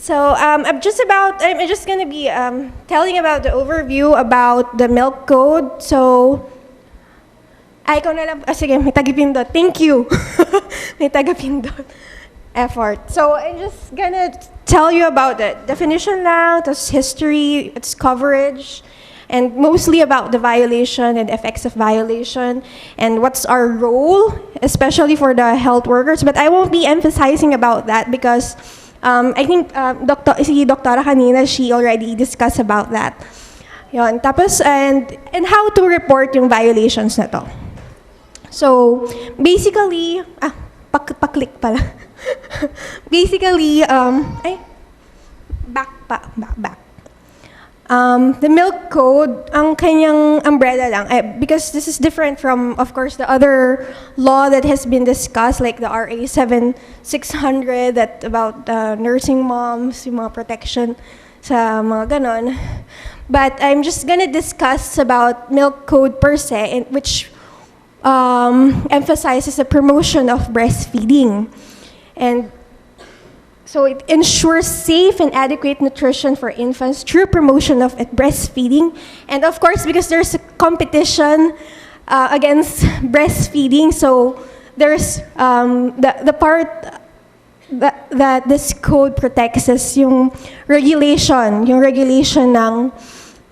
I'm just gonna be telling about the overview about the milk code. So, ay, ikaw na lang. Sige, may tagapindot. Thank you. May tagapindot. Effort. So, I'm just gonna tell you about the definition lang, its history, its coverage, and mostly about the violation and effects of violation, and what's our role, especially for the health workers. But I won't be emphasizing about that because I think si Doktora kanina, she already discussed about that. Yon. Tapos, and how to report yung violations na to. So, basically, pa-click pala. Basically, back. The milk code, ang kanyang umbrella lang, because this is different from, of course, the other law that has been discussed, like the RA 7600, that about nursing moms, yung mga protection sa mga ganon. But I'm just gonna discuss about milk code per se, which emphasizes the promotion of breastfeeding. And so it ensures safe and adequate nutrition for infants through promotion of breastfeeding. And of course, because there's a competition against breastfeeding, so there's the part that this code protects is yung regulation ng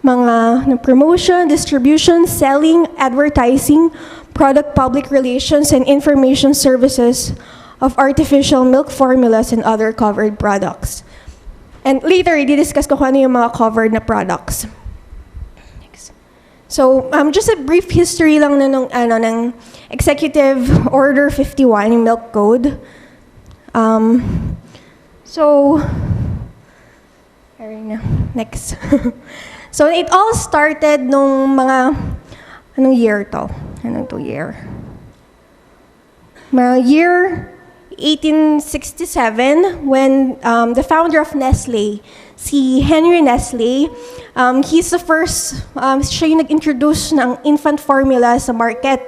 mga promotion, distribution, selling, advertising, product public relations, and information services of artificial milk formulas and other covered products. And later, i-discuss ko kung ano yung mga covered na products. Next. So, just a brief history lang ng Executive Order 51, yung Milk Code. Next. So, it all started nung mga, anong year to? Anong to year? Mga year 1867, when the founder of Nestle, si Henry Nestle, he's the first, siya yung nag-introduce ng infant formula sa market.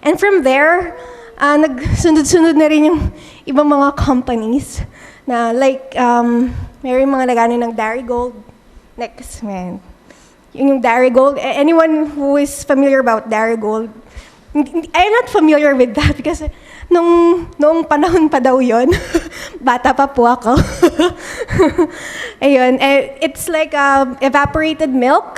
And from there, nagsunod-sunod na rin yung ibang mga companies na like, may mga nagano ng Dairy Gold. Next, man. Yung Dairy Gold, anyone who is familiar about Dairy Gold, I'm not familiar with that because noong panahon pa daw yun, bata pa po ako. Ayun, it's like evaporated milk,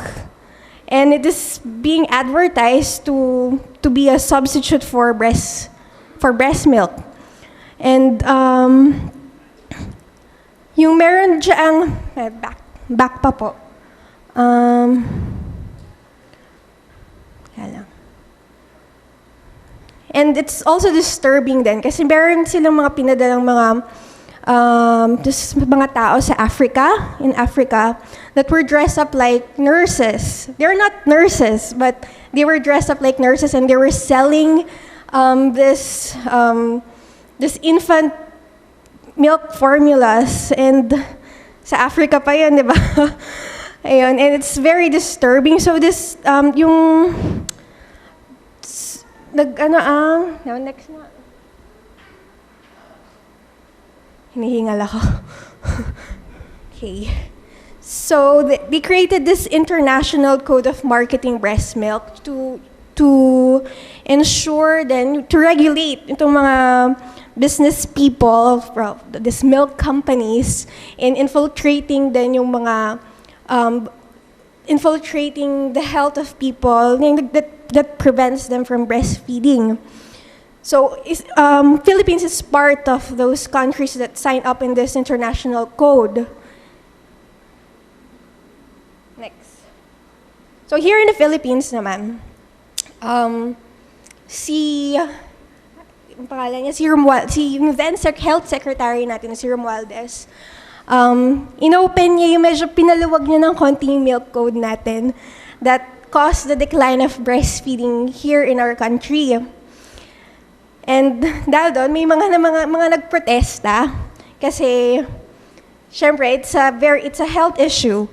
and it is being advertised to be a substitute for breast milk. And yung meron diyang back pa po. And it's also disturbing din kasi meron silang mga pinadalang mga tao sa in Africa, that were dressed up like nurses. They're not nurses, but they were dressed up like nurses, and they were selling this infant milk formulas. And sa Africa pa yun, di ba? Ayun, and it's very disturbing. So this, next na. Hinihingal ako. Okay. So they created this international code of marketing breast milk to ensure, then to regulate itong mga business people, these milk companies, in infiltrating then yung mga infiltrating the health of people that prevents them from breastfeeding. So Philippines is part of those countries that signed up in this international code. Next. So here in the Philippines naman, yung pangalan niya, yung then Health Secretary natin, si Romualdez, inopen niya yung medyo pinaluwag niya ng konti yung milk code natin that caused the decline of breastfeeding here in our country. And dahil doon, may mga nagprotesta kasi syempre it's a health issue.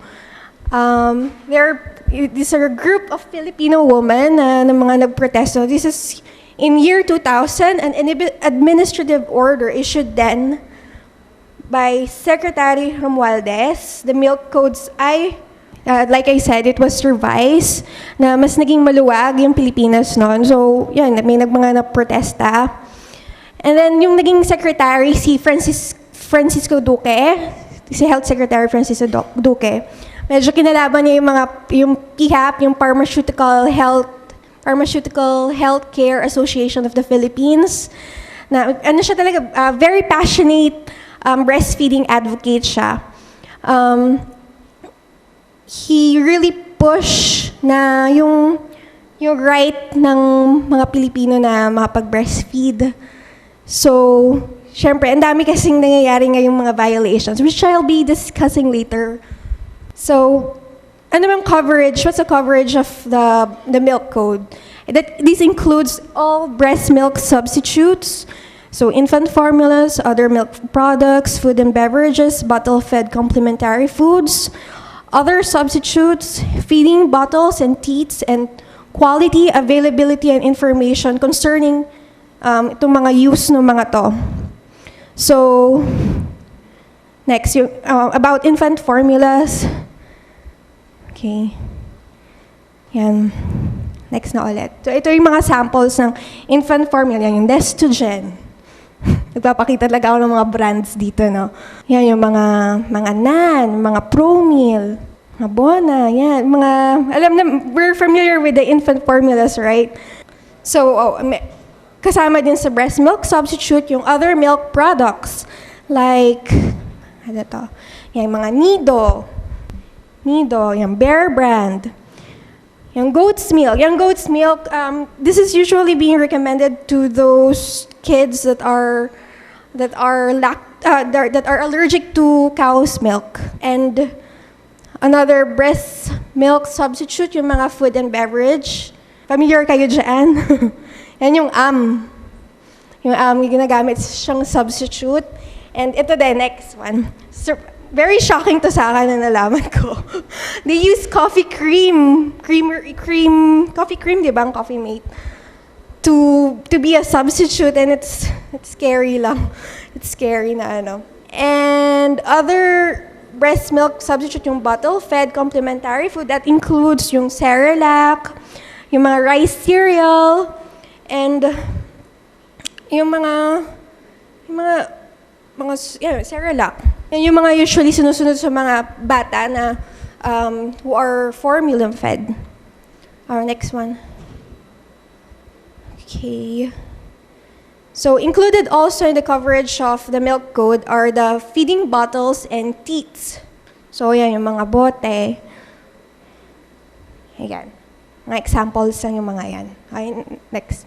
These are a group of Filipino women na mga nagprotesta. This is in year 2000, an administrative order issued then by Secretary Romualdez. The milk codes like I said, it was revised na mas naging maluwag yung Pilipinas noon. So, yan, may mga na-protesta. And then, yung naging secretary, si Francisco Duque, si Health Secretary Francisco Duque, medyo kinalaban niya yung PHAP, yung Pharmaceutical Healthcare Association of the Philippines. Na, ano siya talaga, very passionate breastfeeding advocate siya. He really pushed na yung right ng mga Pilipino na makapag-breastfeed. So, syempre, ang dami kasing nangyayari ngayong mga violations, which I'll be discussing later. So, ano bang coverage? What's the coverage of the milk code? This includes all breast milk substitutes, so infant formulas, other milk products, food and beverages, bottle-fed complementary foods, other substitutes, feeding bottles and teats, and quality, availability, and information concerning itong mga use ng mga to. So, next, about infant formulas. Okay. Yan. Next na ulit. So, ito yung mga samples ng infant formula. Yung Nestogen. Nagpapakita talaga ako ng mga brands dito, no? Yan, yung mga NAN, mga Promil, mga Bona, yan. Alam na, we're familiar with the infant formulas, right? So, kasama din sa breast milk substitute yung other milk products. Like, ano to? Yan, mga Nido, yung Bear Brand, yung goat's milk. Yung goat's milk, this is usually being recommended to those kids that are allergic to cow's milk. And another breast milk substitute, yung mga food and beverage. Familiar kayo dyan? Yan yung Yung ginagamit siyang substitute. And ito din, next one. Very shocking to sa akin na nalaman ko. They use coffee cream, coffee cream, di ba, ang Coffee Mate, to be a substitute, and it's scary lang. It's scary na ano. And other breast milk substitute, yung bottle-fed complementary food, that includes yung Cerelac, yung mga rice cereal, and yung mga Cerelac. Yan yung mga usually sinusunod sa mga bata na who are formula-fed. Our next one. Okay. So included also in the coverage of the milk code are the feeding bottles and teats. So yan yung mga bote. Ayan. Mga examples lang yung mga yan. Okay, next.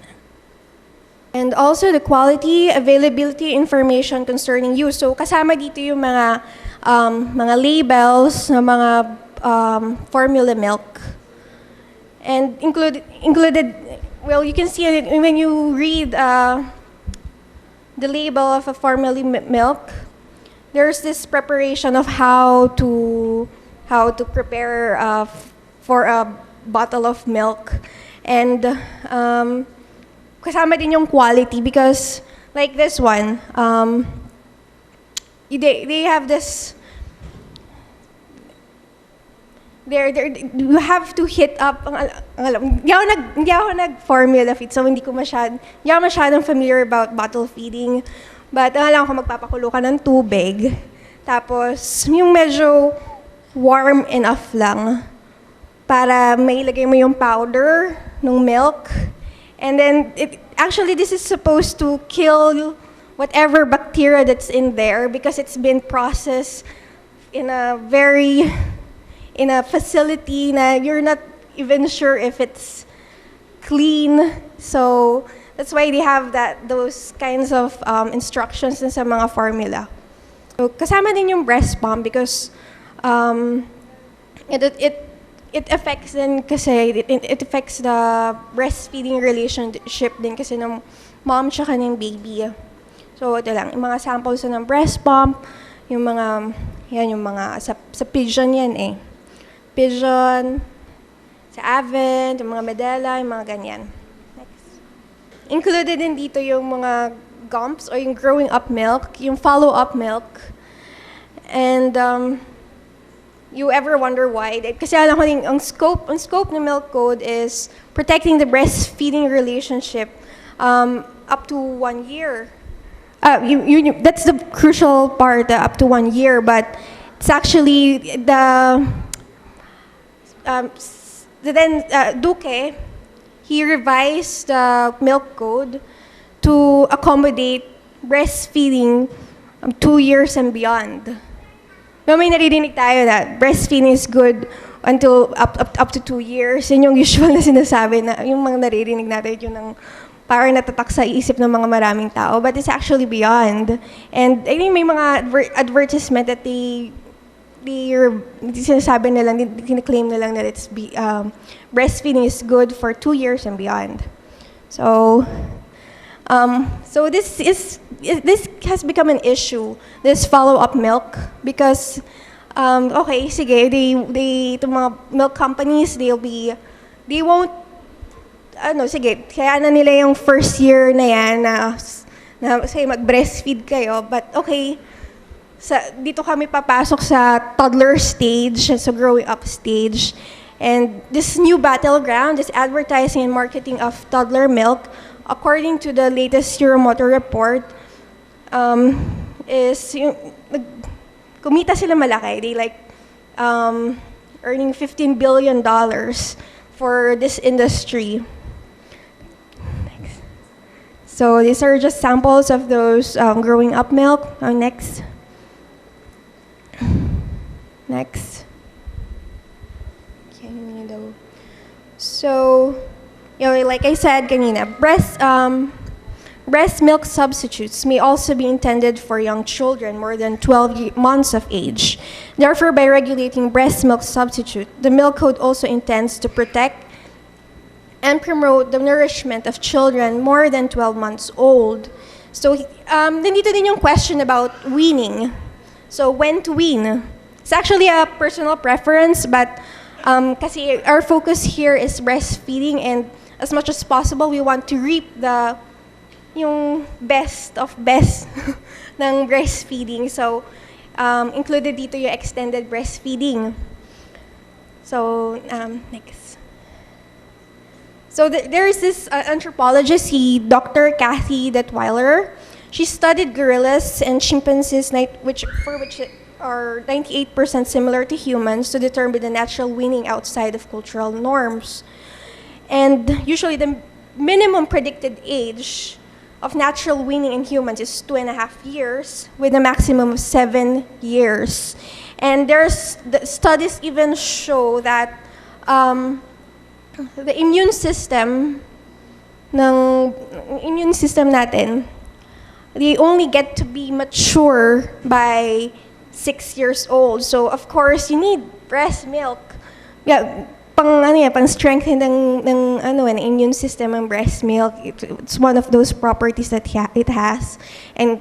And also the quality, availability, information concerning use. So kasama dito yung mga labels ng mga formula milk. And included, well, you can see it when you read the label of a formula milk. There's this preparation of how to prepare for a bottle of milk. And kasama din yung quality, because like this one, they have this, you have to hit up, hindi ako nag-formula feed, so hindi ako masyadong familiar about bottle feeding. But alam ko, magpapakulo ka ng tubig, tapos yung medyo warm enough lang para mailagay mo yung powder ng milk. And then, this is supposed to kill whatever bacteria that's in there, because it's been processed in a facility na you're not even sure if it's clean. So that's why they have those kinds of instructions sa mga formula. So kasama din yung breast pump, because it affects din kasi it affects the breastfeeding relationship din kasi ng mom tsaka ng baby. So ito lang, yung mga samples ng breast pump, yung mga sa Pigeon yan eh. Pigeon, sa Avent, yung mga Medela, yung mga ganyan. Next. Included din dito yung mga GUMPs o yung growing up milk, yung follow-up milk. And you ever wonder why? Kasi alam ko ang scope ng Milk Code is protecting the breastfeeding relationship up to 1 year. That's the crucial part, up to 1 year, but it's actually Duque, he revised the Milk Code to accommodate breastfeeding 2 years and beyond. No, may naririnig tayo na breastfeeding is good until up to 2 years. Yun yung usual na sinasabi na yung mga naririnig natin yun ng parang natatak sa isip ng mga maraming tao. But it's actually beyond. And I think may mga advertisement that sinasabi nilang, claim nilang that it's breastfeeding is good for 2 years and beyond. So this has become an issue, this follow-up milk, because okay, sige, itong mga milk companies, they won't, sige, kaya na nila yung first year na yan na say mag-breastfeed kayo, but okay, dito kami papasok sa toddler stage, sa growing up stage, and this new battleground, this advertising and marketing of toddler milk, according to the latest Euromotor report, is kumita sila malaki. They earning $15 billion for this industry. Next. So these are just samples of those growing up milk. Next. Next. So, like I said kanina, breast milk substitutes may also be intended for young children more than 12 months of age. Therefore, by regulating breast milk substitute, the Milk Code also intends to protect and promote the nourishment of children more than 12 months old. So, nandito din yung question about weaning. So, when to wean? It's actually a personal preference, but kasi our focus here is breastfeeding, and as much as possible, we want to reap yung best of best ng breastfeeding. So, included dito yung extended breastfeeding. So, next. So, there is this anthropologist, Dr. Kathy Detweiler. She studied gorillas and chimpanzees, which are 98% similar to humans, to determine the natural weaning outside of cultural norms. And usually the minimum predicted age of natural weaning in humans is 2.5 years, with a maximum of 7 years. And the studies even show that the immune system natin, they only get to be mature by 6 years old. So of course you need breast milk. Yeah, pang strengthen ng immune system ng breast milk. It's one of those properties that it has. And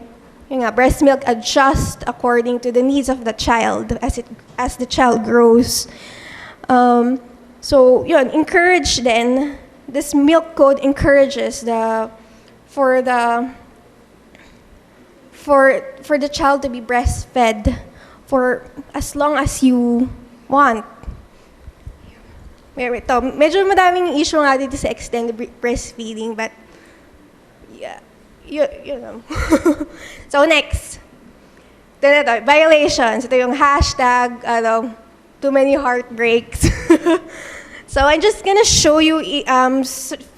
breast milk adjusts according to the needs of the child as the child grows. So encourage then, this Milk Code encourages for the child to be breastfed for as long as you want. Medyo madaming issue nga dito sa extended breastfeeding, but yeah, you know. So next, ito, violations. Ito yung hashtag, too many heartbreaks. So I'm just gonna show you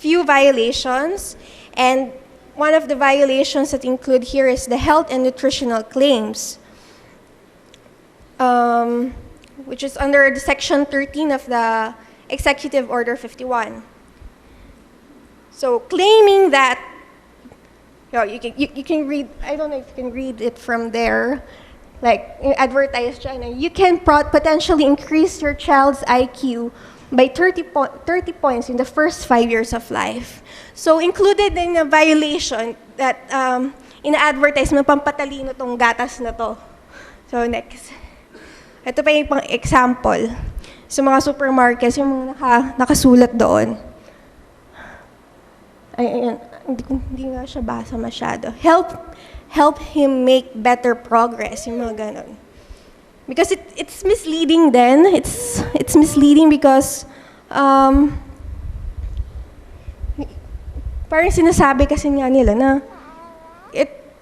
few violations, and one of the violations that include here is the health and nutritional claims, which is under the Section 13 of the Executive Order 51. So claiming that, you can read, I don't know if you can read it from there, like advertised dyan, you can potentially increase your child's IQ by 30 points in the first 5 years of life. So included in the violation that in the advertisement, pampatalino tong gatas na to. So next. Ito pa yung pang example. Sa mga supermarkets, yung mga nakasulat doon. Ay, hindi nga siya basa masyado. Help him make better progress, yung mga ganon. because it's misleading then. It's misleading because parang sinasabi kasi nga nila na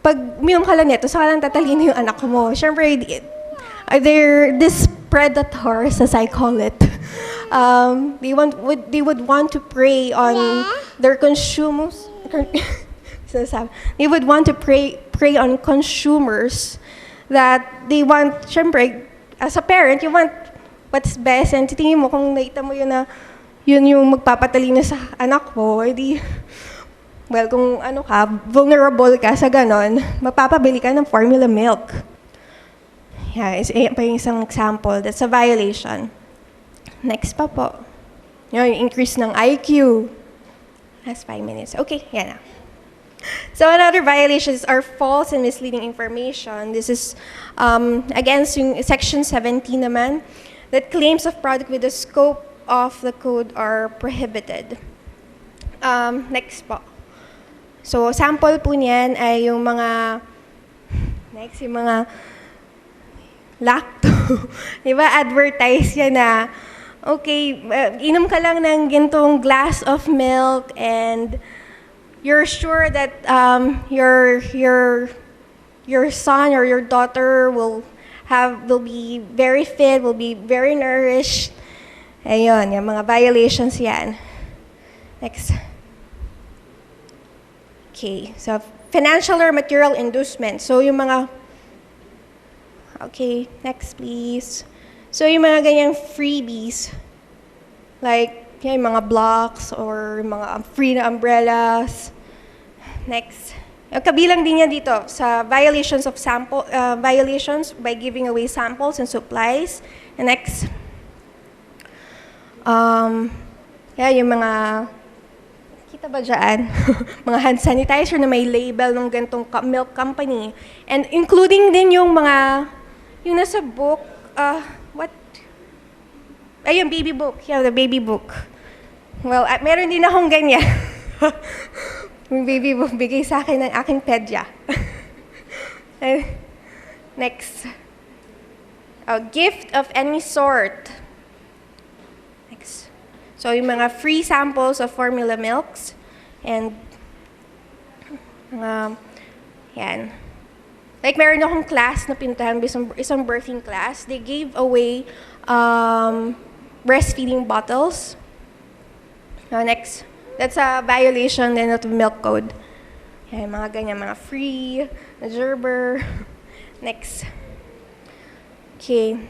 pag uminom ka lang nito, saka lang tatalino yung anak mo. Siyempre, they're this predators, as I call it. They would want to prey on their consumers. They would want to prey on consumers that they want, syempre, as a parent, you want what's best, and titingin mo kung nakita mo yun na yun yung magpapatalino sa anak mo, edi, well, kung ano ka, vulnerable ka sa ganon, mapapabili ka ng formula milk. Yeah, yan pa yung isang example. That's a violation. Next pa po. Yung increase ng IQ. Last 5 minutes. Okay, yan na. So another violations are false and misleading information. This is against yung Section 17 naman, that claims of product with the scope of the code are prohibited. Next po. So sample po niyan ay yung mga lacto. Diba, advertise yan na, okay, inom ka lang ng gintong glass of milk and you're sure that your son or your daughter will be very fit, will be very nourished. Ayun, yung mga violations yan. Next. Okay, so financial or material inducement. So yung mga, okay, next please. So yung mga ganyang freebies, like yung mga blocks or yung mga free na umbrellas. Next. Kabilang din yan dito sa violations of violations by giving away samples and supplies. And next. Yung mga, kita ba dyan? Mga hand sanitizer na may label ng gantong milk company. And including din yung mga, yung nasa book, yung baby book. Yeah, the baby book. Well, meron din akong ganyan. Yung baby book, bigay sa akin ng aking pedya. Next. A gift of any sort. Next. So, yung mga free samples of formula milks. And, yan. Like, meron akong class na pinuntahan, isang birthing class. They gave away breastfeeding bottles. Next. That's a violation then of the milk code. Yan, mga ganyan, mga free, Gerber. Next. Okay.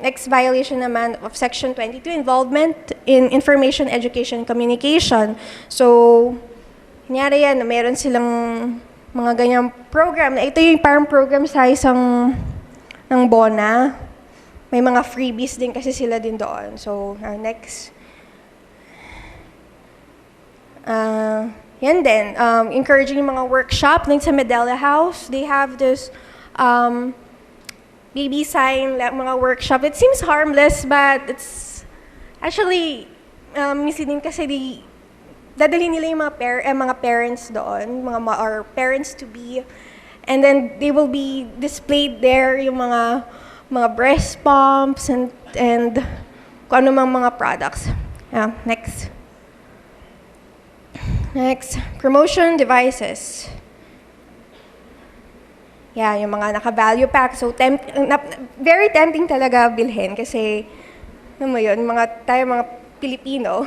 Next violation naman of Section 22, involvement in information, education, and communication. So, kunyari yan, meron silang mga ganyang program. Ito yung parang program sa isang ng Bona. May mga freebies din kasi sila din doon. So, next. Yan din. Encouraging yung mga workshop. Like sa Medela House, they have this baby sign, mga workshop. It seems harmless, but it's actually misleading kasi dadalhin nila yung mga parents doon, or parents-to-be, and then they will be displayed there yung mga breast pumps and kung ano mang mga products. Yeah, next. Next, promotion devices. Yeah, yung mga naka-value pack. So, very tempting talaga bilhin kasi, ano mo yun, tayo mga Pilipino,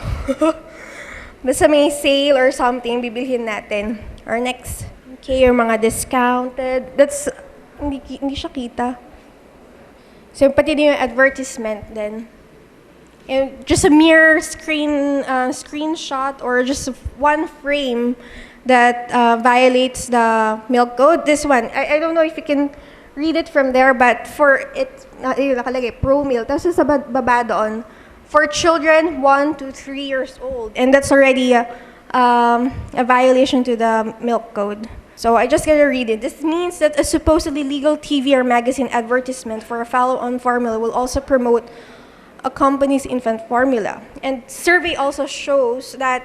basta may sale or something, bibilhin natin. Or next, okay, yung mga discounted. That's, hindi siya kita. So, pati din yung advertisement din. And just a mere screenshot or just one frame that violates the milk code. This one, I don't know if you can read it from there, but for it, nakalagay, pro milk. Tapos sa baba doon, for children 1 to 3 years old. And that's already a violation to the milk code. So I just gotta read it. This means that a supposedly legal TV or magazine advertisement for a follow-on formula will also promote a company's infant formula. And survey also shows that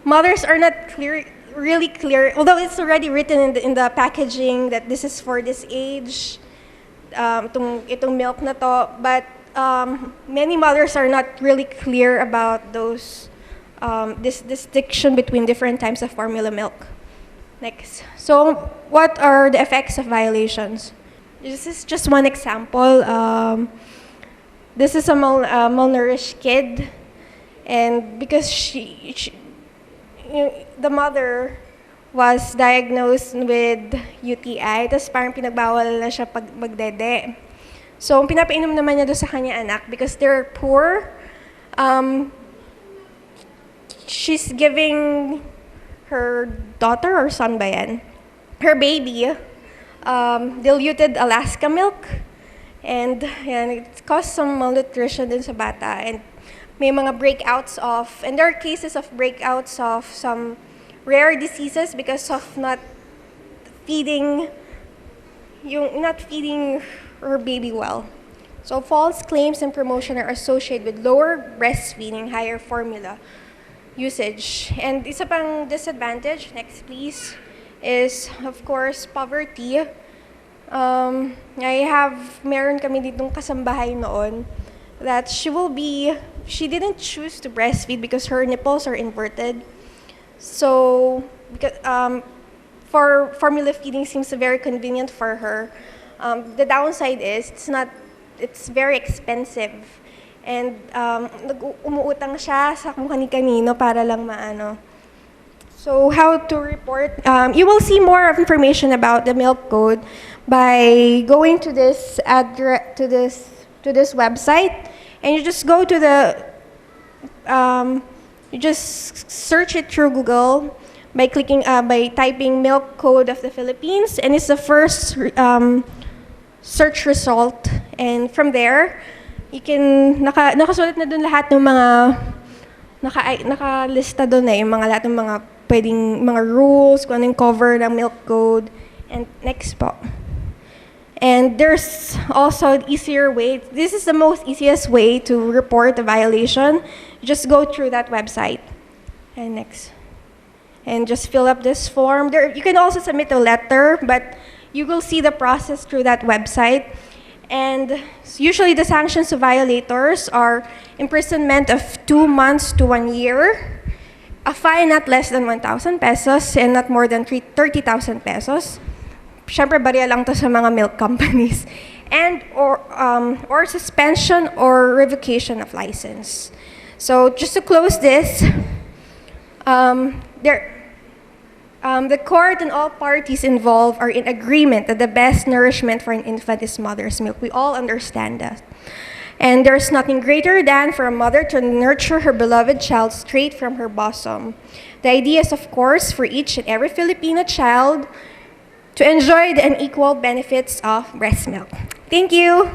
mothers are not really clear, although it's already written in the packaging that this is for this age. itong milk na to, but many mothers are not really clear about this distinction between different types of formula milk. Next. So, what are the effects of violations? This is just one example. This is a malnourished kid, and because the mother was diagnosed with UTI, tapos parang pinagbawal na siya pag magdede. So, pinapainom naman niya doon sa kanya anak because they're poor. She's giving her daughter or son ba yan? Her baby, diluted Alaska milk. And yan, it caused some malnutrition din sa bata. And may mga breakouts and there are cases of breakouts of some rare diseases because of not feeding her baby well. So false claims and promotion are associated with lower breastfeeding, higher formula usage. And isa pang disadvantage, next please, is of course poverty. Meron kami ditong kasambahay noon that she didn't choose to breastfeed because her nipples are inverted. So, because, for formula feeding seems very convenient for her. The downside is it's very expensive. And umuutang siya sa kung kani-kanino para lang maano. So how to report? You will see more of information about the milk code by going to this website, and you just go to you just search it through Google by typing milk code of the Philippines, and it's the first search result. And from there, you can nakasulat na dun lahat ng mga nakalista dun yung mga lahat ng mga pwedeng mga rules, kung anong cover ng milk code. And next po. And there's also an easier way. This is the most easiest way to report a violation. Just go through that website. And next. And just fill up this form. You can also submit a letter, but you will see the process through that website. And usually the sanctions to violators are imprisonment of 2 months to 1 year, a fine not less than 1,000 pesos and not more than 30,000 pesos. Siyempre, barya lang to sa mga milk companies. And or suspension or revocation of license. So just to close this, the court and all parties involved are in agreement that the best nourishment for an infant is mother's milk. We all understand that. And there's nothing greater than for a mother to nurture her beloved child straight from her bosom. The idea is, of course, for each and every Filipino child to enjoy the unequal benefits of breast milk. Thank you.